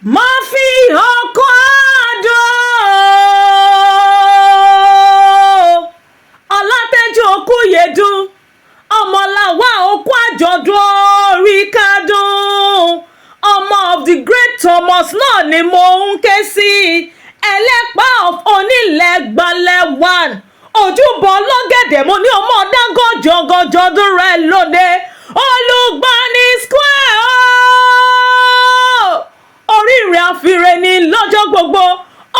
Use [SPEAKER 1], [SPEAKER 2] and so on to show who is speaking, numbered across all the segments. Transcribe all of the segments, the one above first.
[SPEAKER 1] má fi ọkọ̀ àdó ọlátẹ́jú òkú yẹ̀dùn ọmọláwà òkú àjọ̀dún orí kádùn ọmọ of the great Thomas náà ni mo ń ké sí ẹlẹ́pà of onílẹ̀gbàlẹ̀ one ojúbọ lọ́gẹ̀dẹ̀ mo ní ọmọ dágọ́jọ́gọ́jọ́dún rẹ̀ lóde olùgbani square oríire àfirè ní lọ́jọ́ gbogbo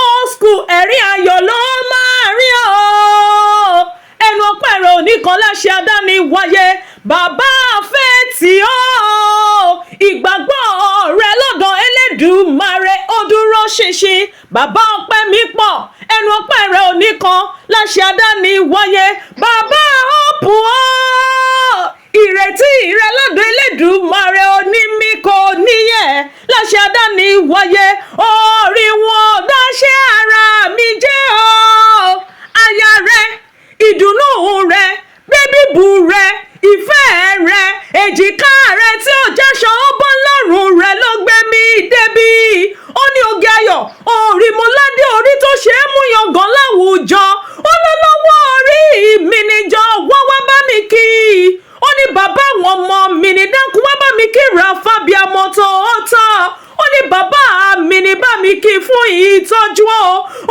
[SPEAKER 1] old school ẹ̀rín ayọ̀ ló máa rí o ẹnu ọpẹ́ rẹ̀ òní kan láṣẹ adáni wáyé bàbá fẹ́ tí ó ìgbàgbọ́ rẹ̀ lọ́dọ̀ Elédùmarè ó dúró ṣinṣin bàbá ọpẹ́ mi pọ̀ ẹnu ọpẹ́ rẹ̀ òní kan láṣẹ adáni wáyé bàbá ọ̀pù ó ìrètí rẹ̀ lọ́dọ̀ Elédùmarè òní mi kò níyẹ̀ láṣẹ adáni wáyé orí wọn dáṣẹ́ ara mi jẹ́ o aya rẹ̀ ìdùnnú rẹ̀ bébíbù rẹ̀ ìfẹ́ rẹ̀ èjìká rẹ̀ tí ó jáṣọ ó bọ́ lọ́rùn rẹ̀ ló gbé mi débi ó ní oge ayọ̀ orí mo ládé orí tó ṣe é mú yangàn láwùjọ ó lọ́lọ́wọ́ orí mi níjọ wọ́n wá bá mi kí ó ní bàbá àwọn ọmọ mi ní dákun wá bá mi kí Rafa bí ọmọ tó tán ó ní bàbá mi ní bá mi kí fún ìtọ́jú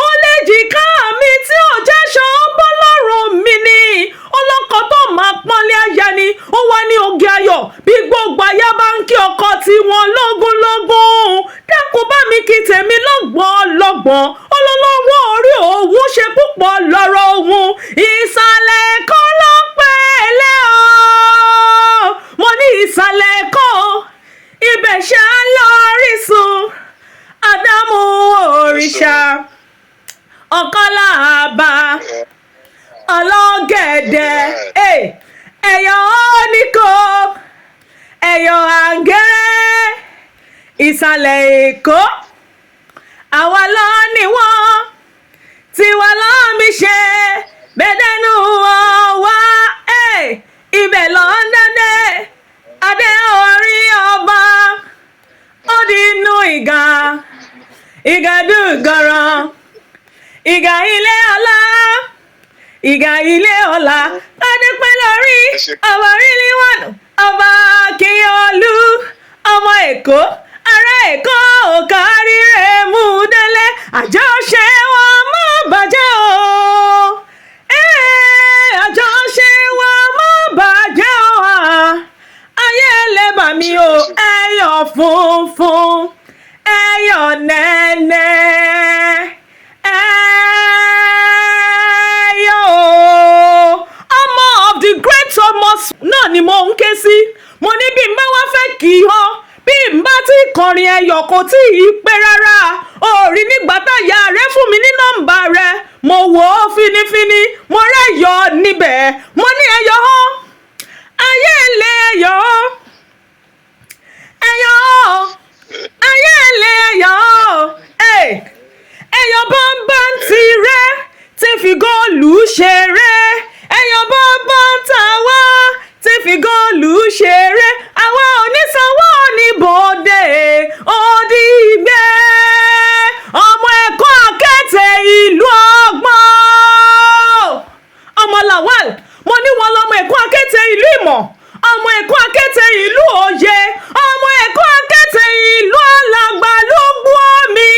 [SPEAKER 1] ó lè jìká mi tí ò jáṣọ ó bọ́ lọ́rùn mi ní ọlọ́kọ tó máa pọ́nlé aya ni ó wá ní oge ayọ̀ bí gbogbo aya bá ń kí ọkọ tí wọn lógúnlógún dákun bá mi kí tèmi lọ́gbọ̀n lọ́gbọ̀n ọlọ́lọ́wọ́ orí òun ṣe púpọ̀ lọ́rọ̀ òun ìsàlẹ̀ ẹ̀kọ́ ló pẹ̀lẹ́ o mo ní ìsàlẹ̀ ẹ̀kọ́ ibẹ̀ ṣá lórísun Ádámù òrìṣà ọ̀kọ́làbà ọlọ́gẹ̀dẹ̀ ẹ̀yọ̀ oníkó ẹ̀yọ̀ àǹgẹ́rẹ́ ìsàlẹ̀ Èkó àwa lọ ní wọ́n tiwa lọ́mí ṣe bẹ́dẹ́nu ọ̀wá ibẹ̀ lọ ń dádé adé orí ọba ó di inú ìgàdùgọ̀rọ̀ ìgà ilé ọlá ìgà ilé ọlá adépẹ́ lórí ọba ríliwọ̀n ọba Akínyọ̀lú ọmọ Èkó ará Èkó òkàríre mú délé àjọṣe wọn má bàjẹ́ o àjọṣe wọn má bàjẹ́ o ayé lẹ́bà mi o ẹyọ funfun ẹyọ nẹ́nẹ́ ẹyọ ọmọ of the great Thomas náà ni mo ń ké sí mo ní bí n bá wá fẹ́ kì í hàn bí n bá ti kọrin ẹyọ kò tí ì pé rárá orí nígbà táyà rẹ fún mi ní nọ́mbà rẹ mo wò ó finifini mo rẹ́yọ níbẹ̀ mo ní ẹyọ hàn ayé ilé ẹyọ ẹyọ ayé ilé ẹyọ ẹyọ bọ́ńbà ń tirẹ̀ tí fi góòlù ṣeré ẹyọ bọ́ńbà ń tà wá tí fi góòlù ṣeré àwa onísanwó oníbòde òdìgbẹ́ ọmọ Ẹ̀kọ́ akẹ́tẹ̀ ìlú ọgbọ́n ọmọ Lawal mo ní wọn lọmọ Ẹ̀kọ́ akẹ́tẹ̀ ìlú ìmọ̀ ọmọ Ẹ̀kọ́ akẹ́tẹ̀ ìlú òye ọmọ Ẹ̀kọ́ akẹ́tẹ̀ ìlú alàgbà ló gbọ́ mi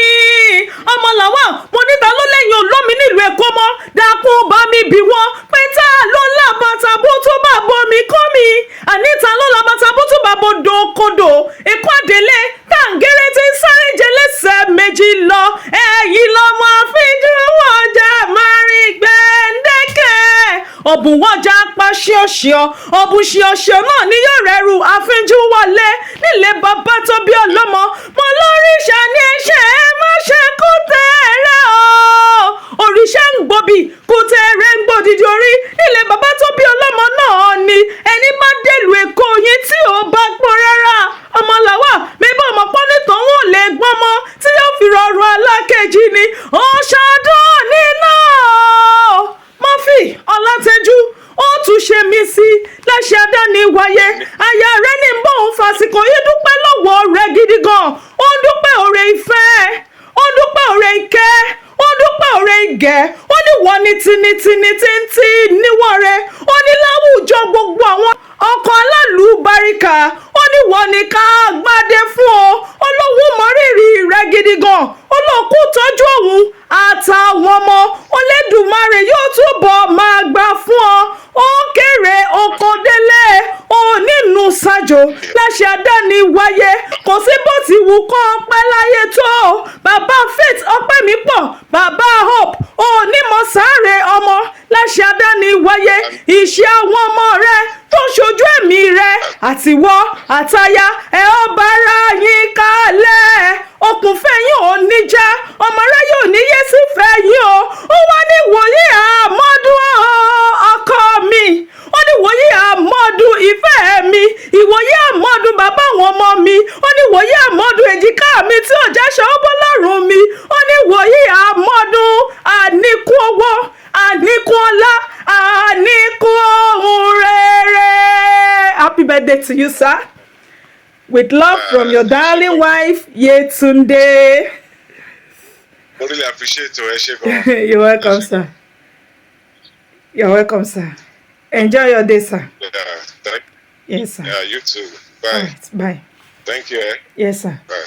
[SPEAKER 1] ọmọ Lawal mo níta ló lẹ́yìn olómi nílùú Èkó mọ́ dákun bá mi bí wọ́n pé tá ló lábàtà bó tó bá bomi kọ́ mi àníta ló lábàtà bó tó bá bodò kodò Èkó àdélé tàǹgẹ́rẹ́ tí ń sáré jẹ lẹ́sẹ̀ méjì lọ ẹ̀yìn lọ́mọ àfíjú wọ́jà márùn gbẹ̀ǹdẹ́kẹ̀ ọ̀bùn wọ́jà pa ṣíọ̀ṣíọ̀ ọ̀bùn ṣíọ̀ṣíọ̀ náà ni yóò rẹrù àfíjú wọlé nílé bàbá tó bí ọlọ́mọ mo lóríṣà ní ẹ̀ṣẹ̀ má ṣe kú tẹ̀rẹ̀ o òrìṣà ń gbòbí kú tẹ̀rẹ̀ ń gbòdìdì orí nílé bàbá tó bí ọlọ́mọ náà ni ẹni bá délùú Èkó yín tí ò bá gbọ́ rárá ọmọ Lawal mẹ́bà ọmọ pọ́nìtàn wọn ò lè gbọ́n mọ́ tí yóò fi rọrùn alákejì ni ọ̀ṣọ́dún nínú Murphy Ọlátẹ́jú ó tún ṣe mí sí láṣẹ adáni wáyé aya rẹ ní bóun fàsìkò yìí dúpẹ́ lọ́wọ́ rẹ gidi gan ẹ ó ní wọ́n ní tinitini tí níwọ̀n rẹ ó ní láwùjọ gbogbo àwọn ọkọ̀ alálùbáríkà ó ní wọ́n ní ká gbádé fún ọ olóhùn mọ́rírì rẹ gidi gan olóòkú tọ́jú òun àtàwọn ọmọ Olódùmarè yóò túbọ̀ máa gbà fún ọ ó kéré oko délé ó nínú ṣàjò láṣẹ àdáni wáyé kò sí bó ti wù kó pẹ́ láyé tó bàbá Faith Ọpẹ́mípọ̀ bàbá Hope onímọ̀ sáré ọmọ láṣẹ àdáni wáyé iṣẹ́ àwọn ọmọ rẹ tó ṣojú ẹ̀mí rẹ àtiwọ́ àtaya ẹ ó bára yín kalẹ̀ okùn fẹ́yìn ò ní já ọmọ rẹ yóò níyé sí fẹ́yìn o ó wá ní wòye àmọ́dún ọkọ mi ó ní wòye àmọ́dún ìfẹ́ mi ìwòye àmọ́dún bàbá àwọn ọmọ mi ó ní wòye àmọ́dún èjìká mi tí ò jáṣọ ó bọ́ lọ́rùn mi ó ní wòye àmọ́dún àníkún owó àníkún ọlá àníkún ohun rere. Happy birthday to you, sir. With love from your darling wife, Yetunde.
[SPEAKER 2] I really appreciate it.
[SPEAKER 1] You're welcome, sir. You're welcome, sir. Enjoy your day, sir.
[SPEAKER 2] Yeah,
[SPEAKER 1] yes, sir.
[SPEAKER 2] Yeah, you too. Bye.
[SPEAKER 1] All right, bye.
[SPEAKER 2] Thank you.
[SPEAKER 1] Yes, sir.
[SPEAKER 2] Bye.